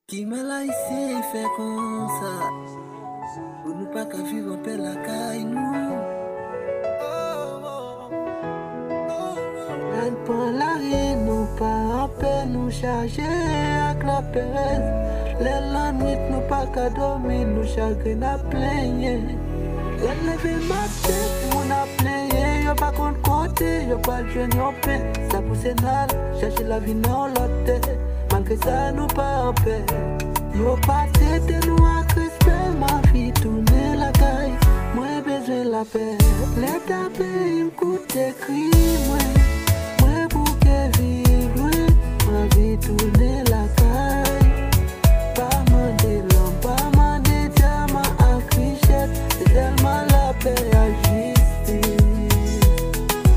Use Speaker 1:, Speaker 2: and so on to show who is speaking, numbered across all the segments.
Speaker 1: Qui m'a là ici, il fait comme ça. Pour nous pas qu'à vivre en paix la caille, nous. Elle prend la rue, nous pas en paix, nous charger avec la paix. La nuit, nous pas qu'à dormir, nous chagrin à plaigner. Lever ma tête, mon a plaigner. Y'a pas contre côté, y'a pas le jeune, y'a paix. Ça pousse nal, chercher la vie dans l'autre. Malgré ça, nous pas en paix. Yo pas tête, nous à respect. Ma vie tourne la caille. Moi besoin la paix. L'état paix, il coûte des crimes. Moi pour que vivre. Ma vie tourne la caille. Pas demander l'homme, pas demander diamant à crichette. C'est tellement la paix à justice.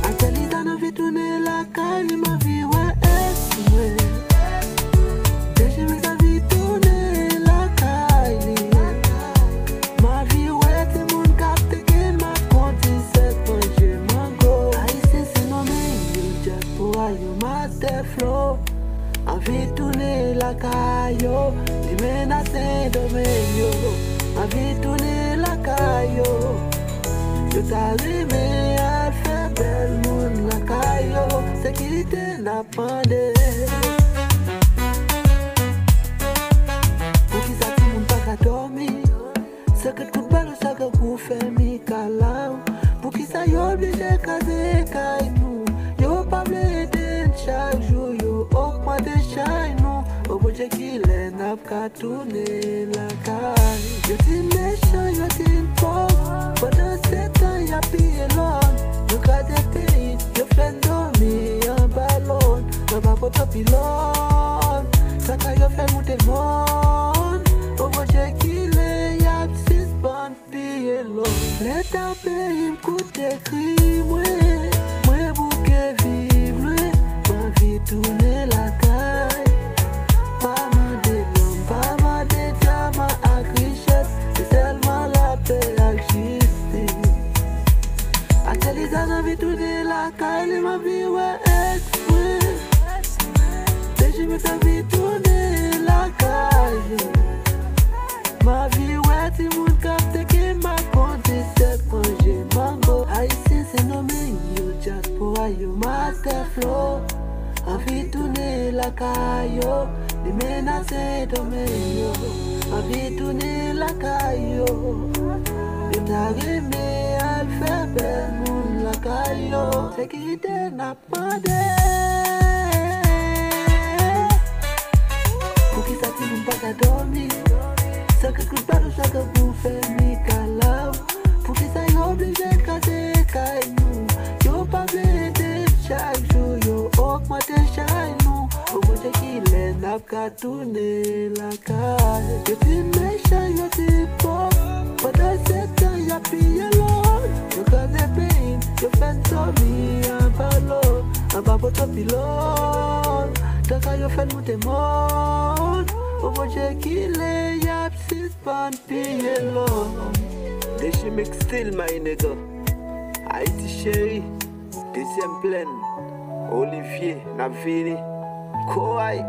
Speaker 1: À quel état nous vie tourner la caille. Ma vie ouais est ouais. Envie tourner la caillou, les menaces domaine. Envie tourner la caillou, je t'arrive à faire belle monde la caillou. Sécurité n'a pas de. Pour qui ça tout monde pas qu'à dormir. C'est que tout balle ça que vous faites mi calau. Pour qui ça y obligé caser caillou. Yo pas blé chaque jour yo augmente chaque nous. Au bout de qu'il est n'a qu'à tourner la caille. Yo t'es méchant, yo t'es pauvre. Pendant 7 ans y'a pillé l'homme. Yo garde des pays, yo fait dormir en ballon. Yo pas pour ton pilote. Ça qu'a yo fait monter le monde. Au bout de qu'il est y'a 6 bandes pillé l'homme. L'état pays m'coute des crimes. Moi bouquet vivre. Tourner la caille, pas demander l'homme, pas demander diamant à richesse, c'est seulement la paix à justice. À quel état j'ai tourner la caille, ma vie ouais express. Déjà me ta vie tourner la caille, ma vie ouais si mon capte qui m'a compté 7 congés mango. Haïtien c'est nommé yo diaspora yo master flow. Envie tourner la caillou, les menaces domaine. Envie tourner la caillou, les t'arrive à faire belle monde la caillou. Sécurité n'a pas de. Pour qui ça t'y pas qu'à dormir. C'est que tout pas chaque vous fait mi calau. Pour qui ça y obligé casser caillou. Yo pas blé chaque jour yo augmente chaque nous. Au bout de qu'il est n'a qu'à tourner la caille. Yo t'es méchant, yo t'es pauvre. Pendant 7 ans y'a pillé l'autre. Yo garde des pays, yo fait dormir en ballon. En bas pour ton pilote. Tant qu'à yo fait monter monde. Au bout de qu'il est y'a 6 bandes pillé l'autre. Des chimiques style my nigga. Haïti chérie. Deuxième plaine, Olivier, Navini, Kouaï.